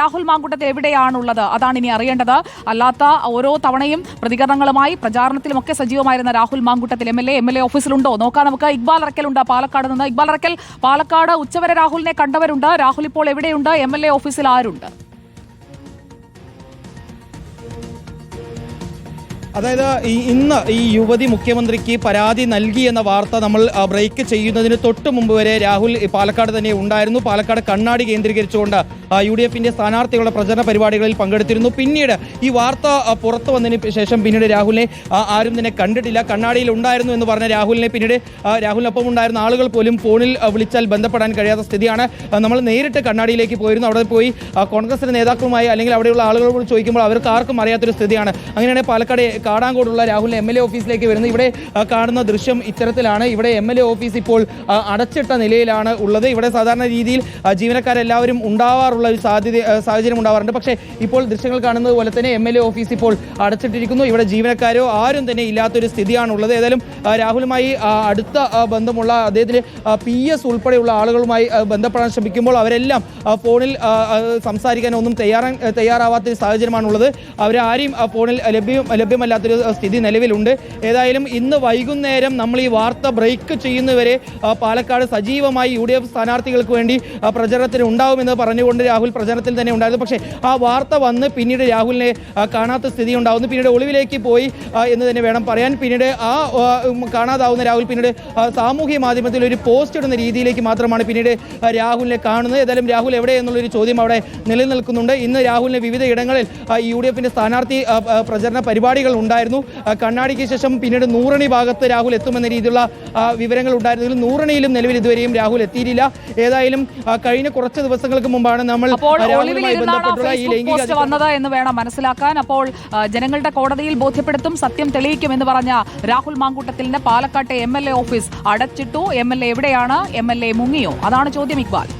രാഹുൽ മാങ്കൂട്ടത്തിൽ എവിടെയാണുള്ളത്? അതാണ് ഇനി അറിയേണ്ടത്. അല്ലാത്ത ഓരോ തവണയും പ്രതികരണങ്ങളുമായി പ്രചാരണത്തിലുമൊക്കെ സജീവമായിരുന്ന Rahul Mamkootathil M L A ഓഫീസിലുണ്ടോ നോക്കാം നമുക്ക്. ഇക്ബാൽ അറക്കലുണ്ട് പാലക്കാട് നിന്ന്. ഇക്ബാൽ അറക്കൽ, പാലക്കാട് ഉച്ചവരെ രാഹുലിനെ കണ്ടവരുണ്ട്. രാഹുൽ ഇപ്പോൾ എവിടെയുണ്ട്? MLA ഓഫീസിൽ ആരുണ്ട്? അതായത് ഇന്ന് ഈ യുവതി മുഖ്യമന്ത്രിക്ക് പരാതി നൽകി എന്ന വാർത്ത നമ്മൾ ബ്രേക്ക് ചെയ്യുന്നതിന് തൊട്ട് മുമ്പ് വരെ രാഹുൽ പാലക്കാട് തന്നെ ഉണ്ടായിരുന്നു. പാലക്കാട് കണ്ണാടി കേന്ദ്രീകരിച്ചുകൊണ്ട് UDFന്റെ സ്ഥാനാർത്ഥികളുടെ പ്രചരണ പരിപാടികളിൽ പങ്കെടുത്തിരുന്നു. പിന്നീട് ഈ വാർത്ത പുറത്തു വന്നതിന് ശേഷം പിന്നീട് രാഹുലിനെ ആരും തന്നെ കണ്ടിട്ടില്ല. കണ്ണാടിയിൽ ഉണ്ടായിരുന്നു എന്ന് പറഞ്ഞ രാഹുലിനെ പിന്നീട് രാഹുലിനൊപ്പം ഉണ്ടായിരുന്ന ആളുകൾ പോലും ഫോണിൽ വിളിച്ചാൽ ബന്ധപ്പെടാൻ കഴിയാത്ത സ്ഥിതിയാണ്. നമ്മൾ നേരിട്ട് കണ്ണാടിയിലേക്ക് പോയിരുന്നു. അവിടെ പോയി കോൺഗ്രസിന്റെ നേതാക്കളുമായി അല്ലെങ്കിൽ അവിടെയുള്ള ആളുകളോട് ചോദിക്കുമ്പോൾ അവർക്ക് ആർക്കും അറിയാത്തൊരു സ്ഥിതിയാണ്. അങ്ങനെയാണ് പാലക്കാട് കാടാങ്കോടുള്ള രാഹുലിന്റെ MLA ഓഫീസിലേക്ക് വരുന്നത്. ഇവിടെ കാണുന്ന ദൃശ്യം ഇത്തരത്തിലാണ്. ഇവിടെ MLA ഓഫീസ് ഇപ്പോൾ അടച്ചിട്ട നിലയിലാണ് ഉള്ളത്. ഇവിടെ സാധാരണ രീതിയിൽ ജീവനക്കാരെല്ലാവരും ഉണ്ടാവാറുള്ള ഒരു സാഹചര്യം ഉണ്ടാവാറുണ്ട്. പക്ഷേ ഇപ്പോൾ ദൃശ്യങ്ങൾ കാണുന്നത് പോലെ തന്നെ MLA ഓഫീസ് ഇപ്പോൾ അടച്ചിട്ടിരിക്കുന്നു. ഇവിടെ ജീവനക്കാരോ ആരും തന്നെ ഇല്ലാത്തൊരു സ്ഥിതിയാണുള്ളത്. ഏതായാലും രാഹുലുമായി അടുത്ത ബന്ധമുള്ള അദ്ദേഹത്തിന് PS ഉൾപ്പെടെയുള്ള ആളുകളുമായി ബന്ധപ്പെടാൻ ശ്രമിക്കുമ്പോൾ അവരെല്ലാം ഫോണിൽ സംസാരിക്കാനൊന്നും തയ്യാറാവാത്തൊരു സാഹചര്യമാണുള്ളത്. അവരാരെയും ഫോണിൽ ലഭ്യമല്ലാത്തൊരു സ്ഥിതി നിലവിലുണ്ട്. ഏതായാലും ഇന്ന് വൈകുന്നേരം നമ്മൾ ഈ വാർത്ത ബ്രേക്ക് ചെയ്യുന്നവരെ പാലക്കാട് സജീവമായി UDF സ്ഥാനാർത്ഥികൾക്ക് വേണ്ടി പ്രചരണത്തിന് ഉണ്ടാവുമെന്ന് പറഞ്ഞുകൊണ്ട് രാഹുൽ പ്രചരണത്തിൽ തന്നെ ഉണ്ടായിരുന്നു. പക്ഷേ ആ വാർത്ത വന്ന് പിന്നീട് രാഹുലിനെ കാണാത്ത സ്ഥിതി ഉണ്ടാവുന്നു. പിന്നീട് ഒളിവിലേക്ക് പോയി എന്ന് തന്നെ വേണം പറയാൻ. പിന്നീട് കാണാതാവുന്ന രാഹുൽ പിന്നീട് സാമൂഹ്യ മാധ്യമത്തിൽ ഒരു പോസ്റ്റ് ഇടുന്ന രീതിയിലേക്ക് മാത്രമാണ് പിന്നീട് രാഹുലിനെ കാണുന്നത്. ഏതായാലും രാഹുൽ എവിടെ എന്നുള്ളൊരു ചോദ്യം അവിടെ നിലനിൽക്കുന്നുണ്ട്. ഇന്ന് രാഹുലിനെ വിവിധ ഇടങ്ങളിൽ UDFന്റെ സ്ഥാനാർത്ഥി പ്രചരണ പരിപാടികൾ ഉണ്ടായിരുന്നു. കണ്ണാടിക്ക് ശേഷം പിന്നീട് നൂറണി ഭാഗത്ത് രാഹുൽ എത്തുമെന്ന രീതിയിലുള്ള വിവരങ്ങൾ ഉണ്ടായിരുന്നെങ്കിലും നൂറണിയിലും നിലവിൽ ഇതുവരെയും രാഹുൽ എത്തിയിട്ടില്ല. ഏതായാലും കഴിഞ്ഞ കുറച്ച് ദിവസങ്ങൾക്ക് മുമ്പാണ് നമ്മൾ രാഹുലുമായി ബന്ധപ്പെട്ടുള്ള ഈ ലൈംഗിക വന്നത് എന്ന് വേണം മനസ്സിലാക്കാൻ. അപ്പോൾ ജനങ്ങളുടെ കോടതിയിൽ ബോധ്യപ്പെടുത്തും, സത്യം തെളിയിക്കുമെന്ന് പറഞ്ഞ രാഹുൽ മാങ്കൂട്ടത്തിലിന്റെ പാലക്കാട്ടെ MLA ഓഫീസ് അടച്ചിട്ടു. MLA എവിടെയാണ്? MLA മുങ്ങിയോ? അതാണ് ചോദ്യം ഇക്ബാൽ.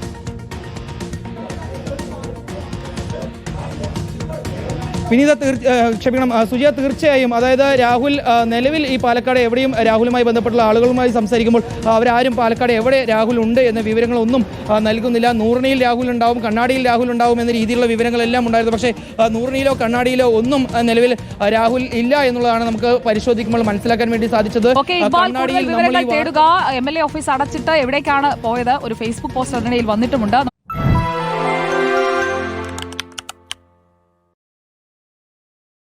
സുജിയ, തീർച്ചയായും അതായത് രാഹുൽ നിലവിൽ ഈ പാലക്കാട് എവിടെയും രാഹുലുമായി ബന്ധപ്പെട്ടുള്ള ആളുകളുമായി സംസാരിക്കുമ്പോൾ അവരാരും പാലക്കാട് എവിടെ രാഹുൽ ഉണ്ട് എന്ന വിവരങ്ങളൊന്നും നൽകുന്നില്ല. നൂറണിയിൽ രാഹുൽ ഉണ്ടാവും, കണ്ണാടിയിൽ രാഹുൽ ഉണ്ടാവും എന്ന രീതിയിലുള്ള വിവരങ്ങളെല്ലാം ഉണ്ടായിരുന്നു. പക്ഷേ നൂറണിയിലോ കണ്ണാടിയിലോ ഒന്നും നിലവിൽ രാഹുൽ ഇല്ല എന്നുള്ളതാണ് നമുക്ക് പരിശോധിക്കുമ്പോൾ മനസ്സിലാക്കാൻ വേണ്ടി സാധിച്ചത്. MLA ഓഫീസ് അടച്ചിട്ട് എവിടേക്കാണ് പോയത്? ഒരു ഫേസ്ബുക്ക് പോസ്റ്റ് അതിനിടയിൽ വന്നിട്ടുമുണ്ട്.